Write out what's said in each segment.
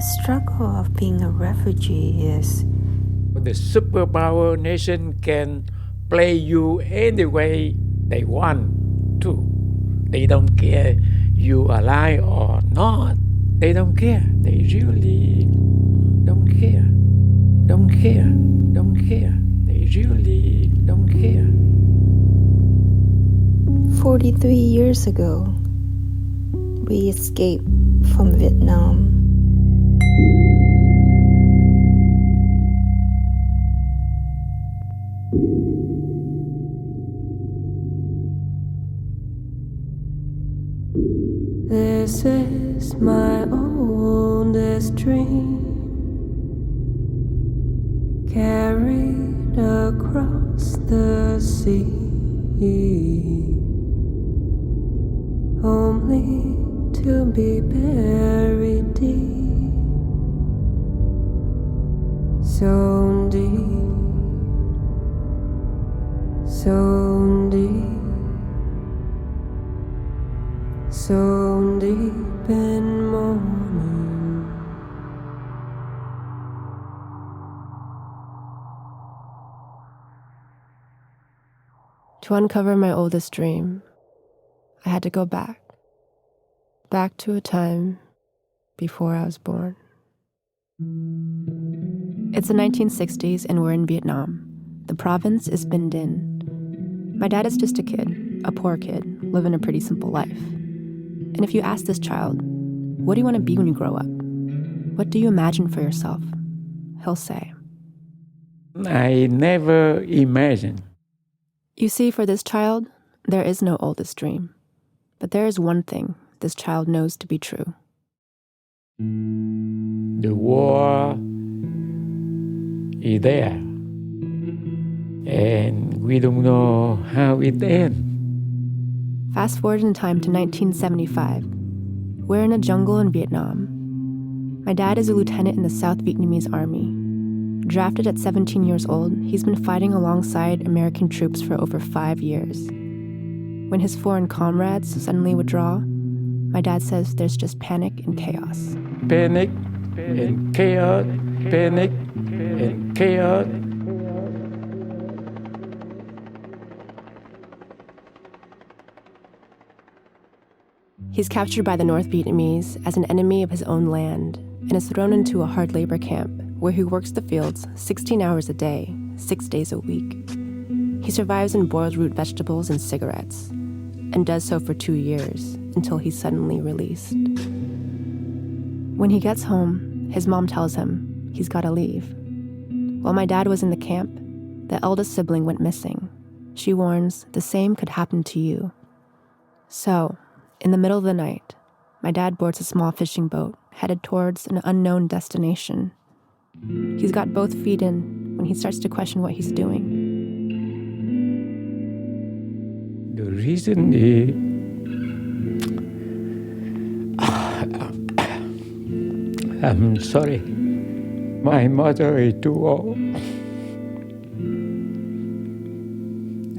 struggle of being a refugee is The superpower nation can play you any way they want to. They don't care you alive or not. They don't care. They really don't care. Don't care. Don't care. They really don't care. 43 years ago, we escaped from Vietnam. This is my oldest dream, carried across the sea, only to be buried deep, so deep, so deep, so deep in morning. To uncover my oldest dream, I had to go back to a time before I was born. It's the 1960s and we're in Vietnam. The province is Binh Dinh. My dad is just a kid, a poor kid, living a pretty simple life. And if you ask this child, what do you want to be when you grow up? What do you imagine for yourself? He'll say, I never imagined. You see, for this child, there is no oldest dream. But there is one thing this child knows to be true. The war is there. And we don't know how it ends. Fast forward in time to 1975. We're in a jungle in Vietnam. My dad is a lieutenant in the South Vietnamese Army. Drafted at 17 years old, he's been fighting alongside American troops for over 5 years. When his foreign comrades suddenly withdraw, my dad says there's just panic and chaos. Panic and chaos, panic and chaos. He's captured by the North Vietnamese as an enemy of his own land and is thrown into a hard labor camp where he works the fields 16 hours a day, 6 days a week. He survives on boiled root vegetables and cigarettes, and does so for 2 years until he's suddenly released. When he gets home, his mom tells him he's got to leave. While my dad was in the camp, the eldest sibling went missing. She warns the same could happen to you. So, in the middle of the night, my dad boards a small fishing boat headed towards an unknown destination. He's got both feet in when he starts to question what he's doing. The reason is I'm sorry. My mother is too old.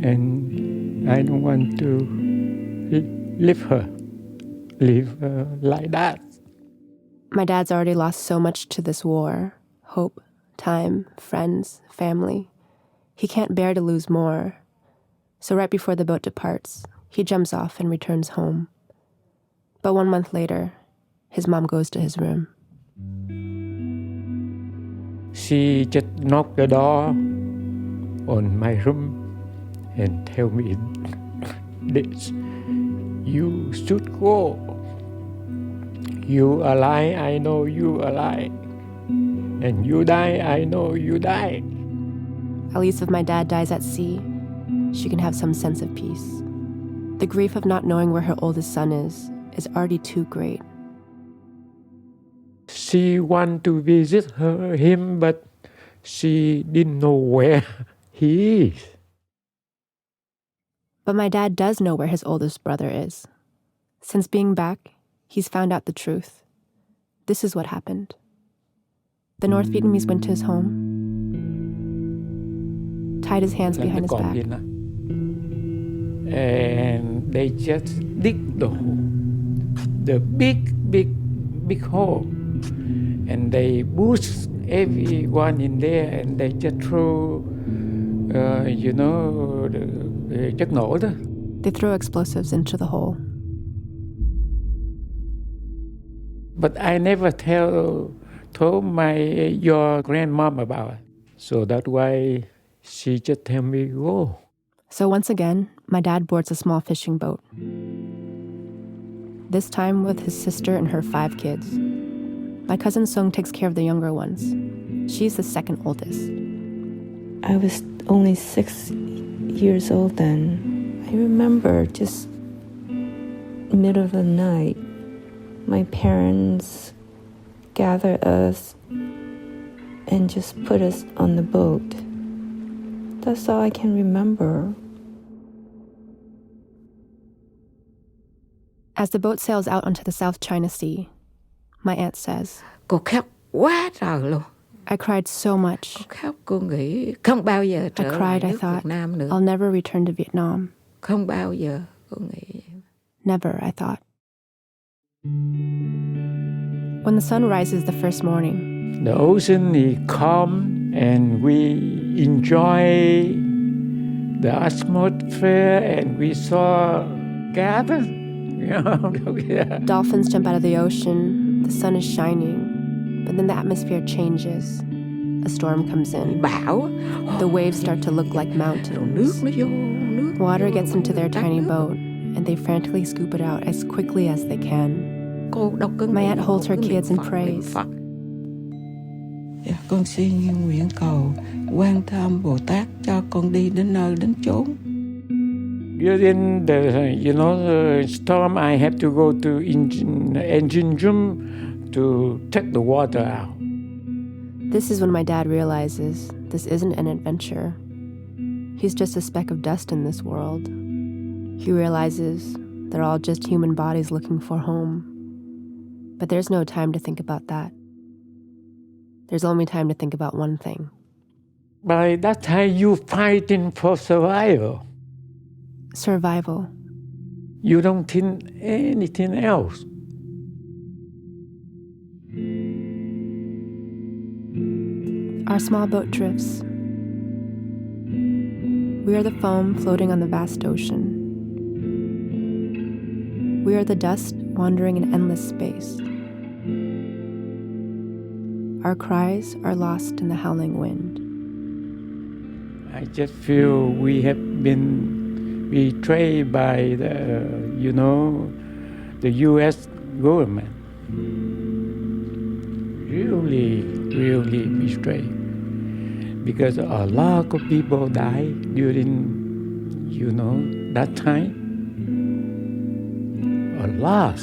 And I don't want to leave her like that. My dad's already lost so much to this war. Hope, time, friends, family. He can't bear to lose more. So right before the boat departs, he jumps off and returns home. But 1 month later, his mom goes to his room. She just knocked the door on my room and tell me this. You should go. You alive, I know you alive. And you die, I know you die. At least if my dad dies at sea, she can have some sense of peace. The grief of not knowing where her oldest son is already too great. She wanted to visit him, but she didn't know where he is. But my dad does know where his oldest brother is. Since being back, he's found out the truth. This is what happened. The North Vietnamese went to his home, tied his hands behind his back, and they just dig the hole, the big hole, and they push everyone in there and they just throw, chất nổ đó. They throw explosives into the hole. But I never told your grandmom about it. So that's why she just tell me, go. So once again, my dad boards a small fishing boat. This time with his sister and her 5 kids. My cousin Sung takes care of the younger ones. She's the second oldest. I was only 6 years old then. I remember just middle of the night, my parents gathered us and just put us on the boat. That's all I can remember. As the boat sails out onto the South China Sea, my aunt says, Cô khóc quá trời luôn. I cried so much. Cô khóc, cô nghĩ không bao giờ I trở lại cried, I nước thought, Việt Nam nữa. I'll never return to Vietnam. Không bao giờ, cô nghĩ. Never, I thought. When the sun rises the first morning, The ocean is calm and we enjoy the atmosphere and we saw gather. dolphins jump out of the ocean, the sun is shining, but then the atmosphere changes. A storm comes in. Bão. The waves start to look like Rồi nước mountains. nó vô, nước Water vô, gets into their tắt tiny nước. boat, and they frantically scoop it out as quickly as they can. Cô đâu có My nghĩ, aunt holds cô her cứ kids niệm and Phật, niệm prays. Phật. Dạ, con xin nguyện cầu Quan Thế Âm Bồ Tát cho con đi đến nơi đến chốn. During the storm, I have to go to engine room to take the water out. This is when my dad realizes this isn't an adventure. He's just a speck of dust in this world. He realizes they're all just human bodies looking for home. But there's no time to think about that. There's only time to think about one thing. By that time, you fighting for survival. Survival. You don't think anything else. Our small boat drifts. We are the foam floating on the vast ocean. We are the dust wandering in endless space. Our cries are lost in the howling wind. I just feel we have been betrayed by the U.S. government. Really, really betrayed. Because a lot of people died during, that time. A lot.